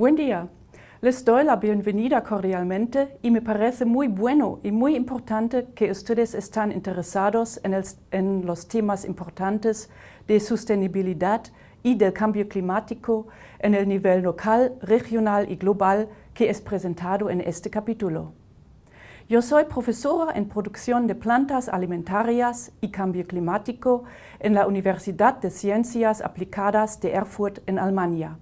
Buen día. Les doy la bienvenida cordialmente y me parece muy bueno y muy importante que ustedes están interesados en los temas importantes de sostenibilidad y del cambio climático en el nivel local, regional y global que es presentado en este capítulo. Yo soy profesora en producción de plantas alimentarias y cambio climático en la Universidad de Ciencias Aplicadas de Erfurt en Alemania.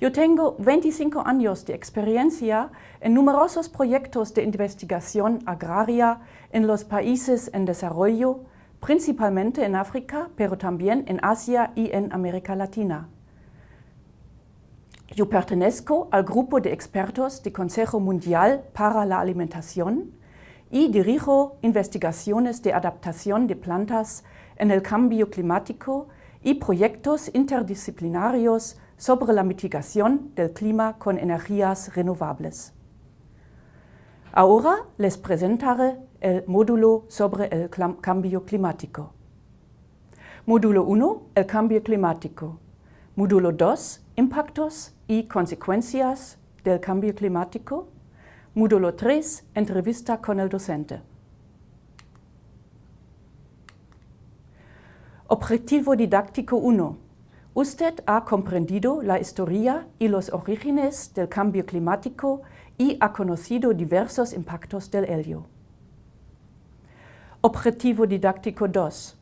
Yo tengo 25 años de experiencia en numerosos proyectos de investigación agraria en los países en desarrollo, principalmente en África, pero también en Asia y en América Latina. Yo pertenezco al grupo de expertos del Consejo Mundial para la Alimentación y dirijo investigaciones de adaptación de plantas en el cambio climático y proyectos interdisciplinarios sobre la mitigación del clima con energías renovables. Ahora les presentaré el módulo sobre el cambio climático. Módulo 1, el cambio climático. Módulo 2, impactos y consecuencias del cambio climático. Módulo 3, entrevista con el docente. Objetivo didáctico 1. Usted ha comprendido la historia y los orígenes del cambio climático y ha conocido diversos impactos de ello. Objetivo didáctico 2.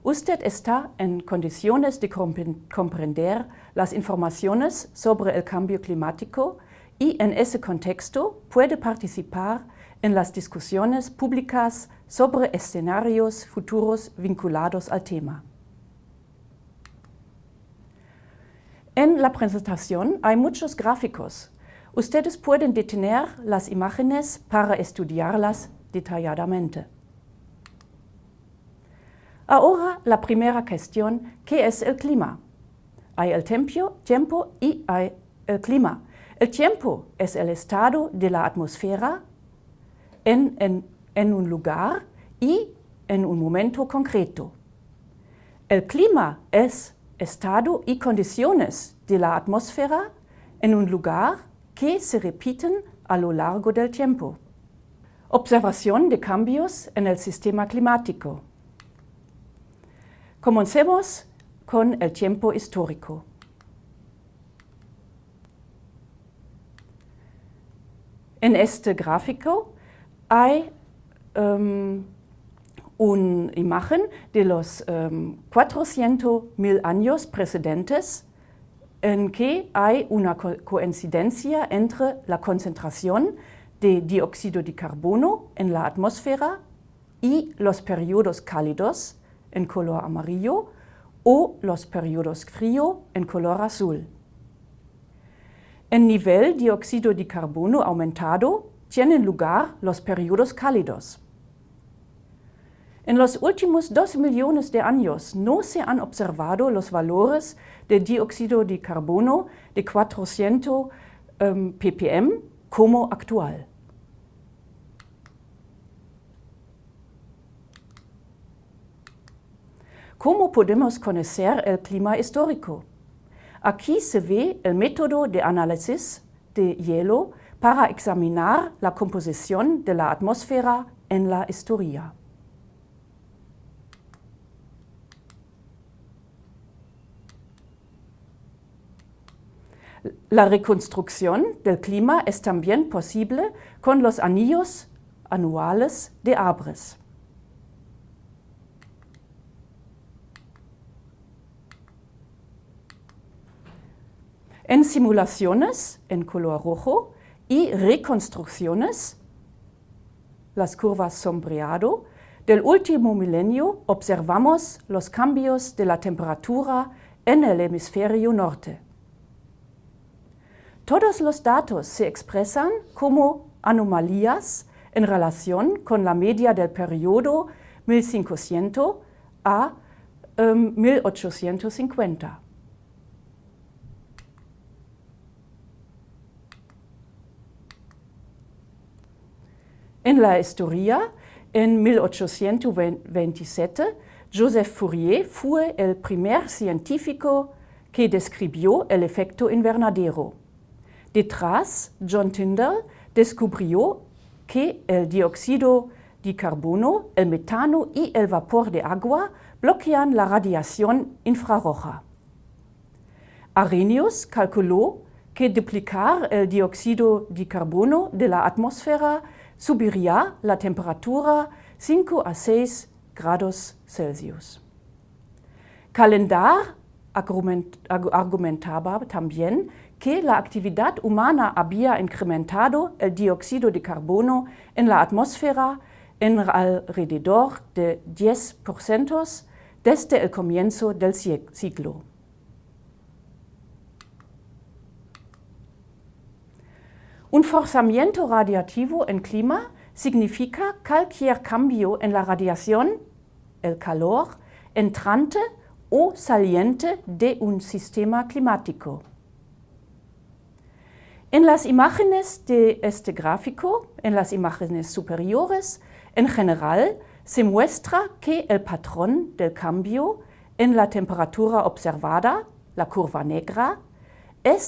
Usted está en condiciones de comprender las informaciones sobre el cambio climático y en ese contexto puede participar en las discusiones públicas sobre escenarios futuros vinculados al tema. En la presentación hay muchos gráficos. Ustedes pueden detener las imágenes para estudiarlas detalladamente. Ahora la primera cuestión, ¿qué es el clima? Hay el tiempo y hay el clima. El tiempo es el estado de la atmósfera en un lugar y en un momento concreto. El clima es estado y condiciones de la atmósfera en un lugar que se repiten a lo largo del tiempo. Observación de cambios en el sistema climático. Comencemos con el tiempo histórico. En este gráfico hay una imagen de los 400.000 años precedentes en que hay una coincidencia entre la concentración de dióxido de carbono en la atmósfera y los periodos cálidos en color amarillo o los periodos fríos en color azul. En nivel de dióxido de carbono aumentado tienen lugar los periodos cálidos. En los últimos 2 millones de años no se han observado los valores de dióxido de carbono de 400 ppm como actual. ¿Cómo podemos conocer el clima histórico? Aquí se ve el método de análisis de hielo para examinar la composición de la atmósfera en la historia. La reconstrucción del clima es también posible con los anillos anuales de Arbres. En simulaciones, en color rojo, y reconstrucciones, las curvas sombreado, del último milenio observamos los cambios de la temperatura en el hemisferio norte. Todos los datos se expresan como anomalías en relación con la media del periodo 1500 a 1850. En la historia, en 1827, Joseph Fourier fue el primer científico que describió el efecto invernadero. Detrás, John Tyndall descubrió que el dióxido de carbono, el metano y el vapor de agua bloquean la radiación infrarroja. Arrhenius calculó que duplicar el dióxido de carbono de la atmósfera subiría la temperatura 5 a 6 grados Celsius. Calendar argumentaba también que la actividad humana había incrementado el dióxido de carbono en la atmósfera en alrededor de 10% desde el comienzo del siglo. Un forzamiento radiativo en clima significa cualquier cambio en la radiación, el calor, entrante o saliente de un sistema climático. En las imágenes de este gráfico, en las imágenes superiores, en general se muestra que el patrón del cambio en la temperatura observada, la curva negra, es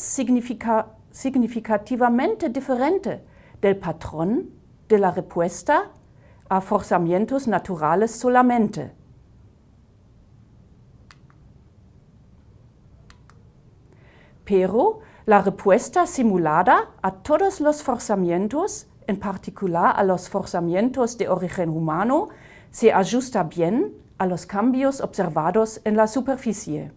significativamente diferente del patrón de la respuesta a forzamientos naturales solamente. Pero la respuesta simulada a todos los forzamientos, en particular a los forzamientos de origen humano, se ajusta bien a los cambios observados en la superficie.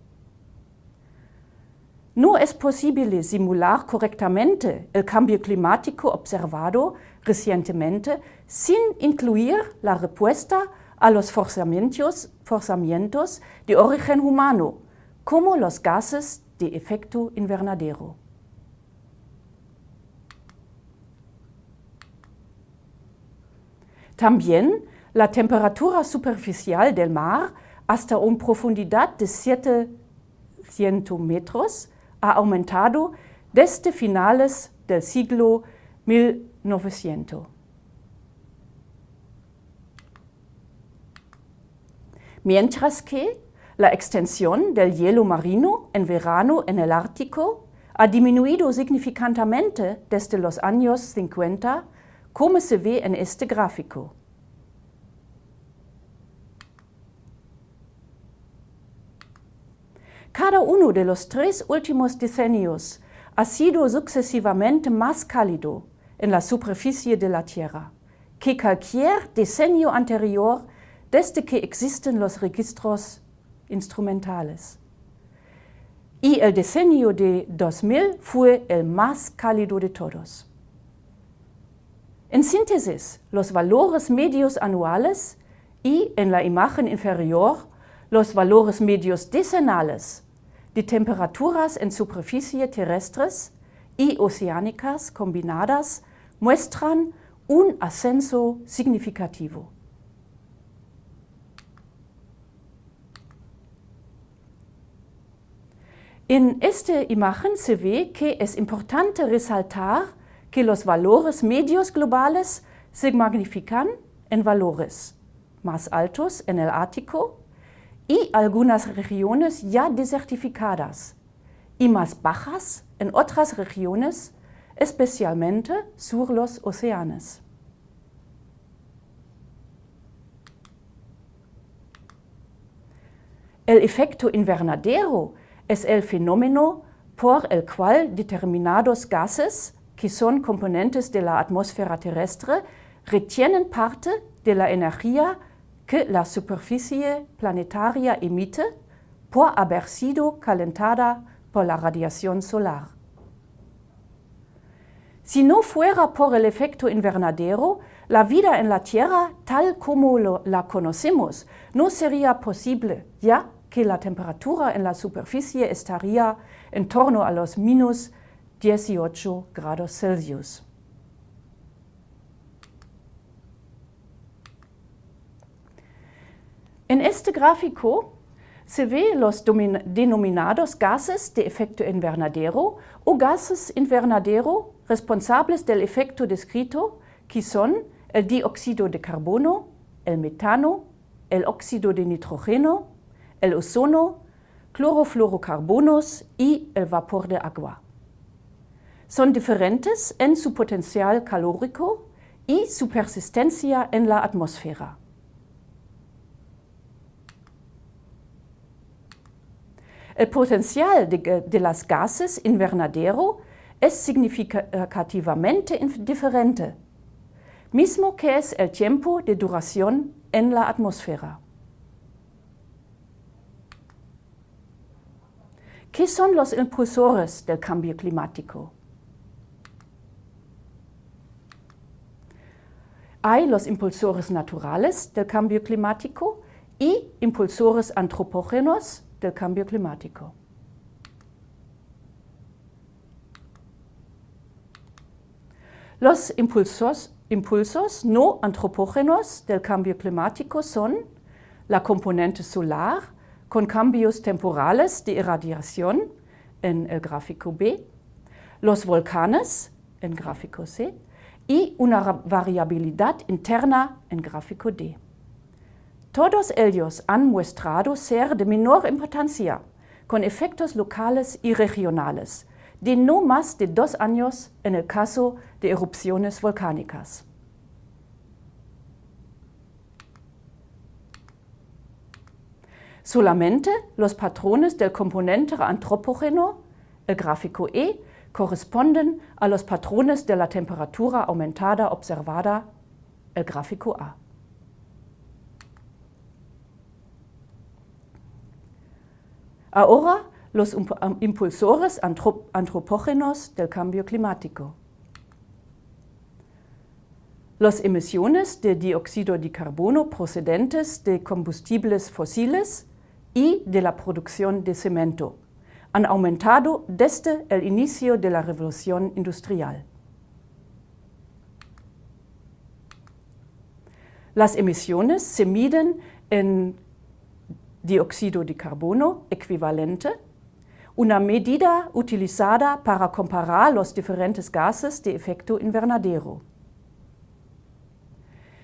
No es posible simular correctamente el cambio climático observado recientemente sin incluir la respuesta a los forzamientos de origen humano, como los gases de efecto invernadero. También la temperatura superficial del mar hasta una profundidad de 700 metros ha aumentado desde finales del siglo 1900. Mientras que la extensión del hielo marino en verano en el Ártico ha disminuido significativamente desde los años 50, como se ve en este gráfico. Cada uno de los 3 últimos decenios ha sido sucesivamente más cálido en la superficie de la Tierra que cualquier decenio anterior desde que existen los registros instrumentales. Y el decenio de 2000 fue el más cálido de todos. En síntesis, los valores medios anuales y, en la imagen inferior, los valores medios decenales de temperaturas en superficie terrestres y oceánicas combinadas muestran un ascenso significativo. En esta imagen se ve que es importante resaltar que los valores medios globales se magnifican en valores más altos en el Ártico y algunas regiones ya desertificadas, y más bajas en otras regiones, especialmente sur los océanos. El efecto invernadero es el fenómeno por el cual determinados gases, que son componentes de la atmósfera terrestre, retienen parte de la energía que la superficie planetaria emite por haber sido calentada por la radiación solar. Si no fuera por el efecto invernadero, la vida en la Tierra, tal como la conocemos, no sería posible, ya que la temperatura en la superficie estaría en torno a los menos 18 grados Celsius. En este gráfico se ve los denominados gases de efecto invernadero o gases invernadero responsables del efecto descrito, que son el dióxido de carbono, el metano, el óxido de nitrógeno, el ozono, clorofluorocarbonos y el vapor de agua. son diferentes en su potencial calórico y su persistencia en la atmósfera. El potencial de las gases invernadero es significativamente diferente, mismo que es el tiempo de duración en la atmósfera. ¿Qué son los impulsores del cambio climático? Hay los impulsores naturales del cambio climático y impulsores antropógenos del cambio climático. Los impulsos no antropógenos del cambio climático son la componente solar con cambios temporales de irradiación en el gráfico B, los volcanes en gráfico C y una variabilidad interna en gráfico D. Todos ellos han mostrado ser de menor importancia, con efectos locales y regionales, de no más de 2 años en el caso de erupciones volcánicas. Solamente los patrones del componente antropógeno, el gráfico E, corresponden a los patrones de la temperatura aumentada observada, el gráfico A. Ahora, los impulsores antropógenos del cambio climático. Las emisiones de dióxido de carbono procedentes de combustibles fósiles y de la producción de cemento han aumentado desde el inicio de la revolución industrial. Las emisiones se miden en dióxido de carbono equivalente, una medida utilizada para comparar los diferentes gases de efecto invernadero.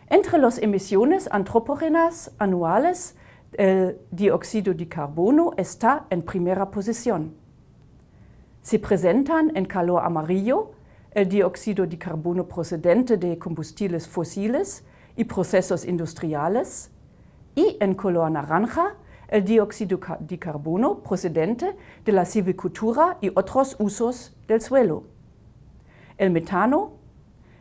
Entre las emisiones antropógenas anuales, el dióxido de carbono está en primera posición. Se presentan en color amarillo el dióxido de carbono procedente de combustibles fósiles y procesos industriales, y en color naranja el dióxido de carbono procedente de la silvicultura y otros usos del suelo. El metano,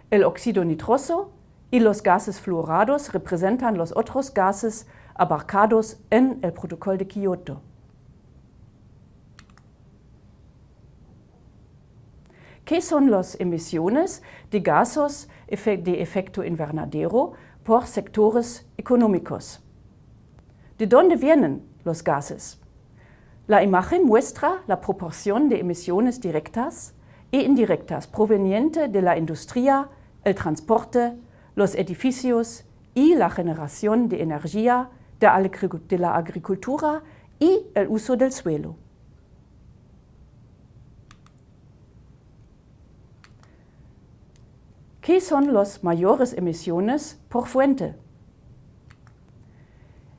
el óxido nitroso y los gases fluorados representan los otros gases abarcados en el Protocolo de Kioto. ¿Qué son las emisiones de gases de efecto invernadero por sectores económicos? ¿De dónde vienen los gases? La imagen muestra la proporción de emisiones directas e indirectas proveniente de la industria, el transporte, los edificios y la generación de energía de la agricultura y el uso del suelo. ¿Qué son las mayores emisiones por fuente?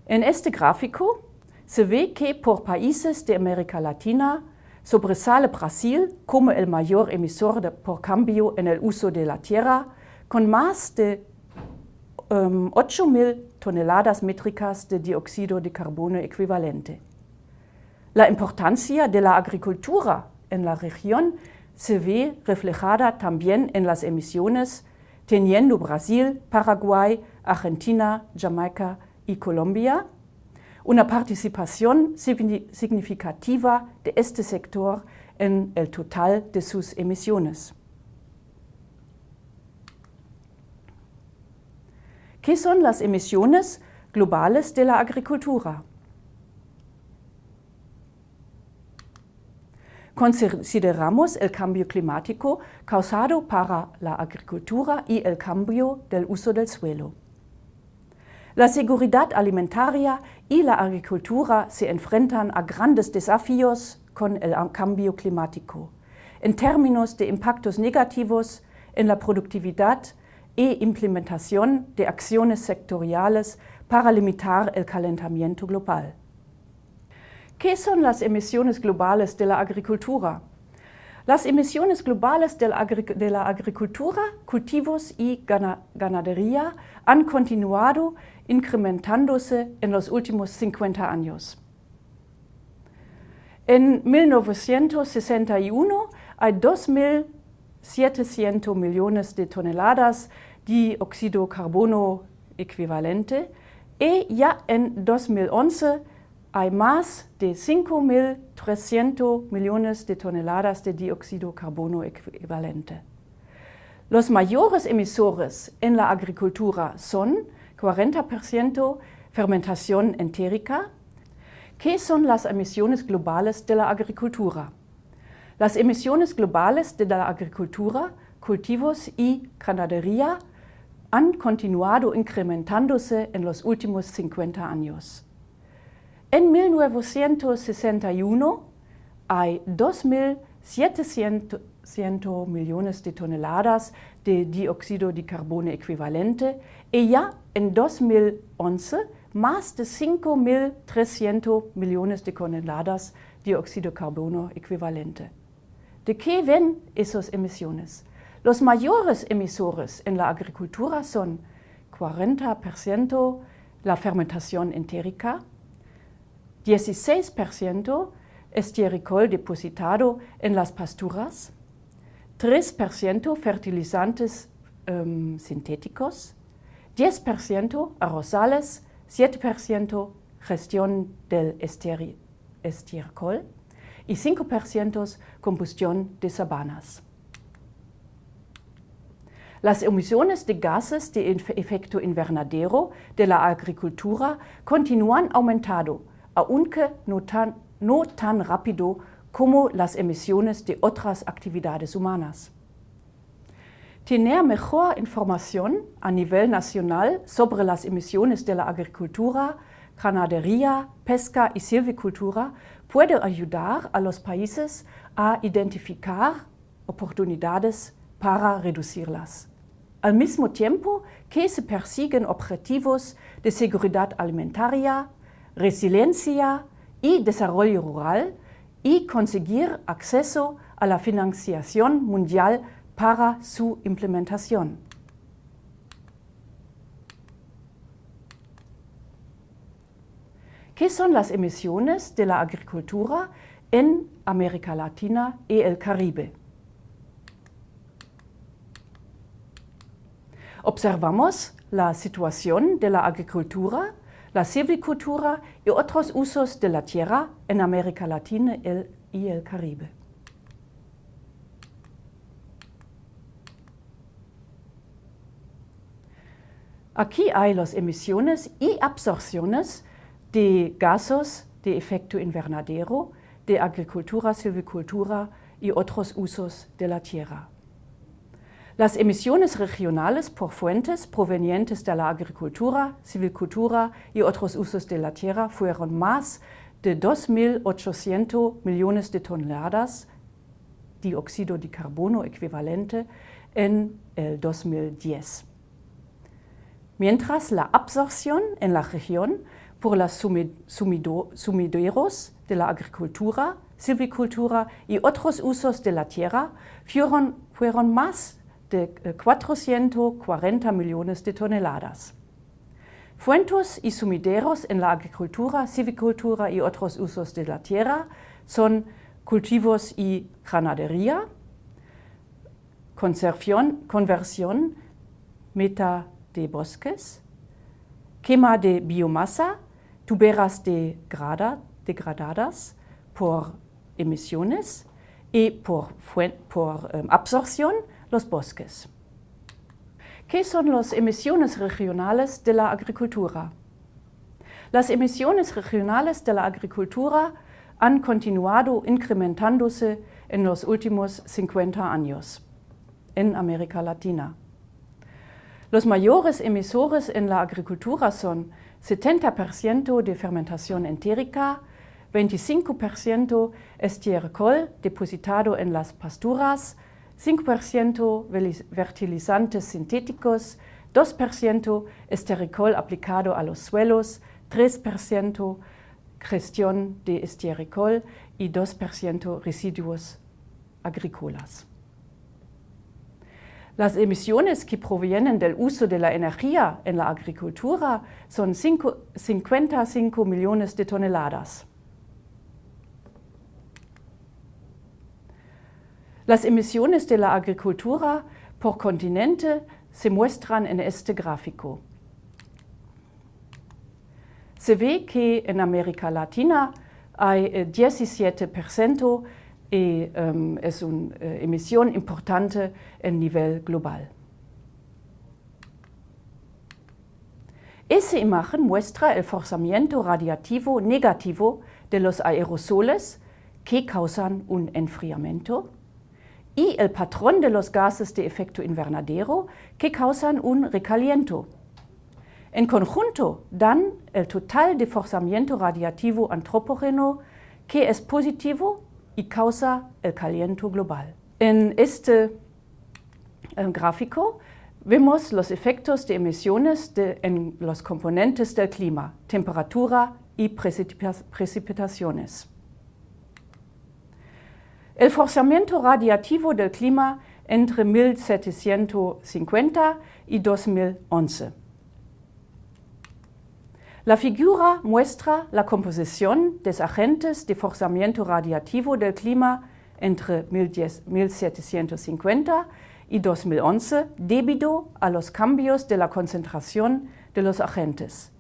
En este gráfico se ve que por países de América Latina sobresale Brasil como el mayor emisor por cambio en el uso de la tierra, con más de 8.000 toneladas métricas de dióxido de carbono equivalente. La importancia de la agricultura en la región se ve reflejada también en las emisiones, teniendo Brasil, Paraguay, Argentina, Jamaica y Colombia una participación significativa de este sector en el total de sus emisiones. ¿Qué son las emisiones globales de la agricultura? Consideramos el cambio climático causado para la agricultura y el cambio del uso del suelo. La seguridad alimentaria y la agricultura se enfrentan a grandes desafíos con el cambio climático, en términos de impactos negativos en la productividad e implementación de acciones sectoriales para limitar el calentamiento global. ¿Qué son las emisiones globales de la agricultura? Las emisiones globales de la agricultura, cultivos y ganadería han continuado incrementándose en los últimos 50 años. En 1961 hay 2.700 millones de toneladas de dióxido de carbono equivalente y ya en 2011 hay más de 5.300 millones de toneladas de dióxido de carbono equivalente. Los mayores emisores en la agricultura son 40% fermentación entérica. ¿Qué son las emisiones globales de la agricultura? Las emisiones globales de la agricultura, cultivos y ganadería han continuado incrementándose en los últimos 50 años. En 1961 hay 2.700 millones de toneladas de dióxido de carbono equivalente y ya en 2011 más de 5.300 millones de toneladas de dióxido de carbono equivalente. ¿De qué ven esas emisiones? Los mayores emisores en la agricultura son 40% la fermentación entérica, 16% estiércol depositado en las pasturas, 3% fertilizantes sintéticos, 10% arrozales, 7% gestión del estiércol y 5% combustión de sabanas. Las emisiones de gases de efecto invernadero de la agricultura continúan aumentando, aunque no tan rápido como las emisiones de otras actividades humanas. Tener mejor información a nivel nacional sobre las emisiones de la agricultura, ganadería, pesca y silvicultura puede ayudar a los países a identificar oportunidades para reducirlas. Al mismo tiempo que se persiguen objetivos de seguridad alimentaria, resiliencia y desarrollo rural y conseguir acceso a la financiación mundial para su implementación. ¿Qué son las emisiones de la agricultura en América Latina y el Caribe? Observamos la situación de la agricultura, la silvicultura y otros usos de la tierra en América Latina y el Caribe. Aquí hay las emisiones y absorciones de gases de efecto invernadero, de agricultura, silvicultura y otros usos de la tierra. Las emisiones regionales por fuentes provenientes de la agricultura, silvicultura y otros usos de la tierra fueron más de 2.800 millones de toneladas de dióxido de carbono equivalente en el 2010. Mientras la absorción en la región por los sumideros de la agricultura, silvicultura y otros usos de la tierra fueron más de 440 millones de toneladas. Fuentes y sumideros en la agricultura, silvicultura y otros usos de la tierra son cultivos y ganadería, conversión meta de bosques, quema de biomasa, tuberas degradadas por emisiones y por absorción los bosques. ¿Qué son las emisiones regionales de la agricultura? Las emisiones regionales de la agricultura han continuado incrementándose en los últimos 50 años en América Latina. Los mayores emisores en la agricultura son 70% de fermentación entérica, 25% estiércol depositado en las pasturas, 5% fertilizantes sintéticos, 2% estiércol aplicado a los suelos, 3% gestión de estiércol y 2% residuos agrícolas. Las emisiones que provienen del uso de la energía en la agricultura son 55 millones de toneladas. Las emisiones de la agricultura por continente se muestran en este gráfico. Se ve que en América Latina hay 17% y es una emisión importante en nivel global. Esa imagen muestra el forzamiento radiativo negativo de los aerosoles que causan un enfriamiento y el patrón de los gases de efecto invernadero que causan un recaliento. En conjunto dan el total de forzamiento radiativo antropógeno que es positivo y causa el calentamiento global. En este gráfico vemos los efectos de emisiones en los componentes del clima, temperatura y precipitaciones. El forzamiento radiativo del clima entre 1750 y 2011. La figura muestra la composición de agentes de forzamiento radiativo del clima entre 1750 y 2011 debido a los cambios de la concentración de los agentes.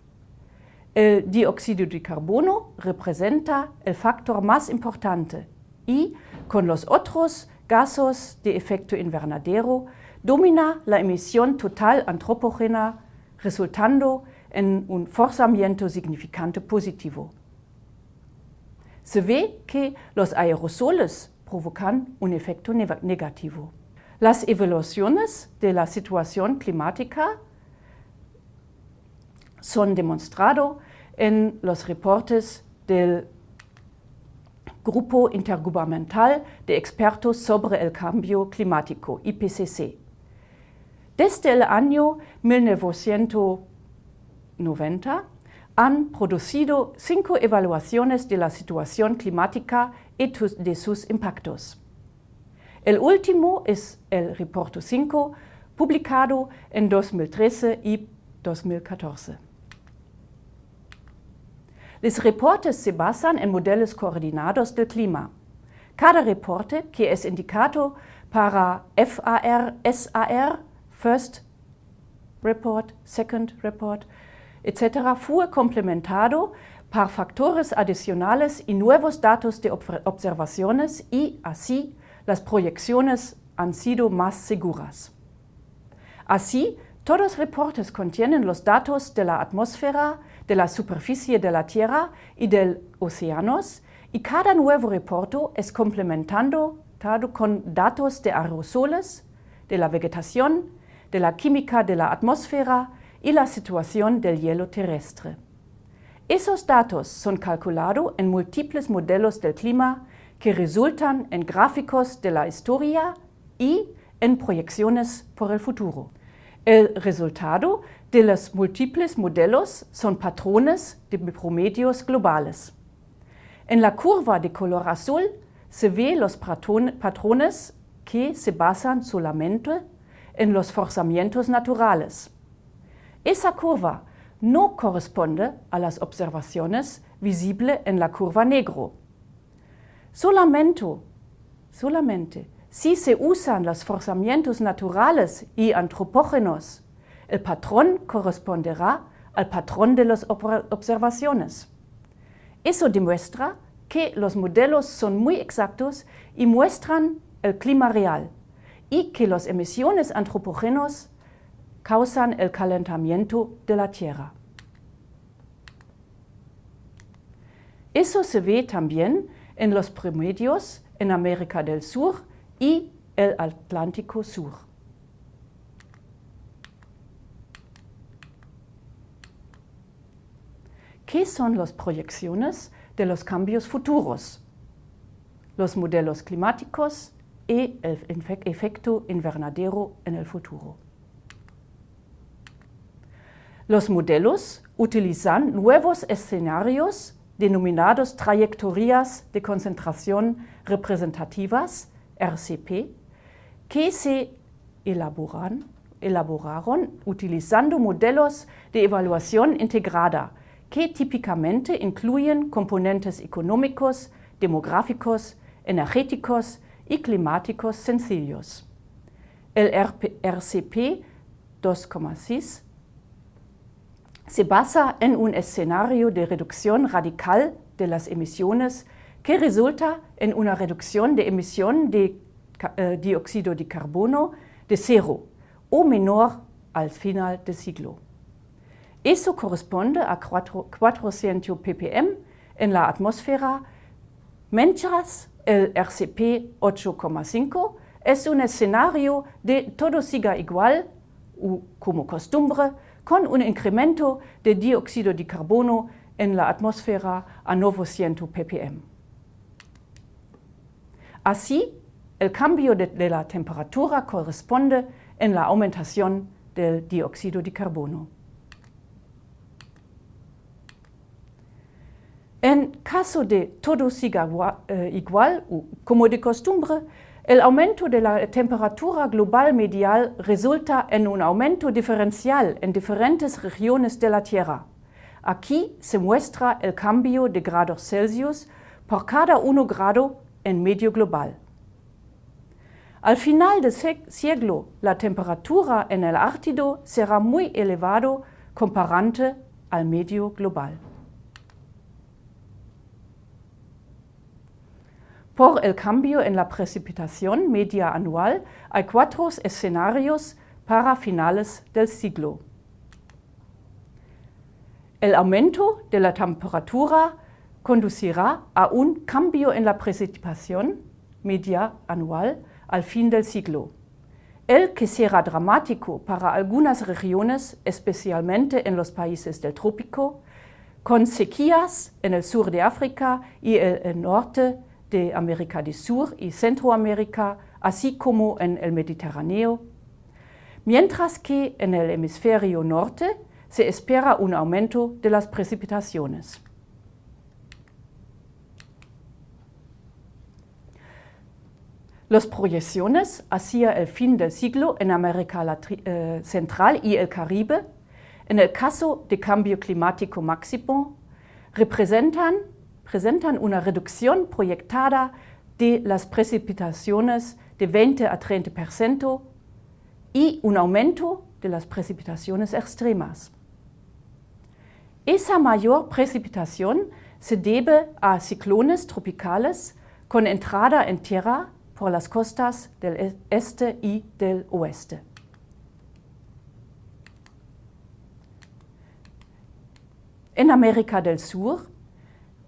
El dióxido de carbono representa el factor más importante y, con los otros gases de efecto invernadero, domina la emisión total antropógena, resultando en un forzamiento significante positivo. Se ve que los aerosoles provocan un efecto negativo. Las evaluaciones de la situación climática son demostradas en los reportes del Grupo Intergubernamental de Expertos sobre el Cambio Climático, IPCC. Desde el año 1990 han producido 5 evaluaciones de la situación climática y de sus impactos. El último es el reporte 5, publicado en 2013 y 2014. Los reportes se basan en modelos coordinados del clima. Cada reporte, que es indicado para FAR, SAR, First Report, Second Report, etc., fue complementado por factores adicionales y nuevos datos de observaciones y así las proyecciones han sido más seguras. Así, todos los reportes contienen los datos de la atmósfera, de la superficie de la Tierra y de los océanos, y cada nuevo reporte es complementado con datos de aerosoles, de la vegetación, de la química de la atmósfera y la situación del hielo terrestre. Esos datos son calculados en múltiples modelos del clima que resultan en gráficos de la historia y en proyecciones por el futuro. El resultado de los múltiples modelos son patrones de promedios globales. En la curva de color azul se ven los patrones que se basan solamente en los forzamientos naturales. Esa curva no corresponde a las observaciones visibles en la curva negro. Solamente si se usan los forzamientos naturales y antropógenos, el patrón corresponderá al patrón de las observaciones. Eso demuestra que los modelos son muy exactos y muestran el clima real, y que las emisiones antropógenas causan el calentamiento de la Tierra. Eso se ve también en los promedios en América del Sur y el Atlántico Sur. ¿Qué son las proyecciones de los cambios futuros? Los modelos climáticos y el efecto invernadero en el futuro. Los modelos utilizan nuevos escenarios denominados trayectorias de concentración representativas, RCP, que se elaboraron utilizando modelos de evaluación integrada que típicamente incluyen componentes económicos, demográficos, energéticos y climáticos sencillos. El RCP 2,6 se basa en un escenario de reducción radical de las emisiones que resulta en una reducción de emisión de dióxido de carbono de cero o menor al final del siglo. Eso corresponde a 400 ppm en la atmósfera, mientras el RCP 8,5 es un escenario de todo siga igual, o como costumbre, con un incremento de dióxido de carbono en la atmósfera a 900 ppm. Así, el cambio de la temperatura corresponde en la aumentación del dióxido de carbono. En caso de todo siga igual, o como de costumbre, el aumento de la temperatura global medial resulta en un aumento diferencial en diferentes regiones de la Tierra. Aquí se muestra el cambio de grados Celsius por cada 1 grado en medio global. Al final del siglo, la temperatura en el Ártico será muy elevado comparante al medio global. Por el cambio en la precipitación media anual, hay 4 escenarios para finales del siglo. El aumento de la temperatura conducirá a un cambio en la precipitación media anual al fin del siglo, el que será dramático para algunas regiones, especialmente en los países del trópico, con sequías en el sur de África y el norte de América del Sur y Centroamérica, así como en el Mediterráneo, mientras que en el hemisferio norte se espera un aumento de las precipitaciones. Las proyecciones hacia el fin del siglo en América Central y el Caribe, en el caso de cambio climático máximo, presentan una reducción proyectada de las precipitaciones de 20 a 30% y un aumento de las precipitaciones extremas. Esa mayor precipitación se debe a ciclones tropicales con entrada en tierra por las costas del este y del oeste. En América del Sur,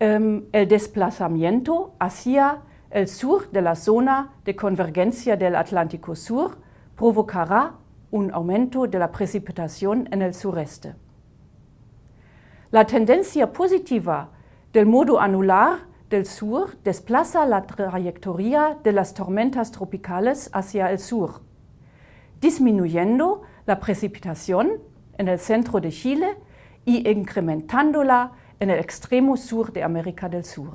el desplazamiento hacia el sur de la zona de convergencia del Atlántico Sur provocará un aumento de la precipitación en el sureste. La tendencia positiva del modo anular del sur desplaza la trayectoria de las tormentas tropicales hacia el sur, disminuyendo la precipitación en el centro de Chile y incrementándola en el extremo sur de América del Sur.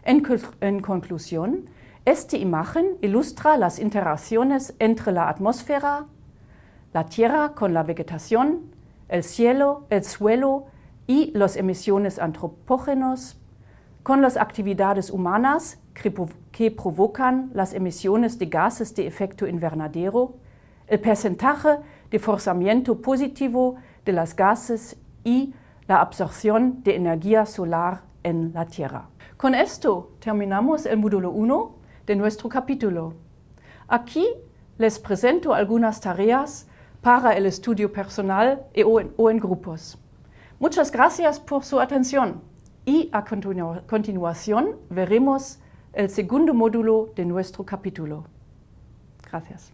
En conclusión, esta imagen ilustra las interacciones entre la atmósfera, la tierra con la vegetación, el cielo, el suelo y las emisiones antropógenas, con las actividades humanas que provocan las emisiones de gases de efecto invernadero, el porcentaje de forzamiento positivo de las gases y la absorción de energía solar en la Tierra. Con esto terminamos el módulo 1 de nuestro capítulo. Aquí les presento algunas tareas para el estudio personal o en grupos. Muchas gracias por su atención y a continuación veremos el segundo módulo de nuestro capítulo. Gracias.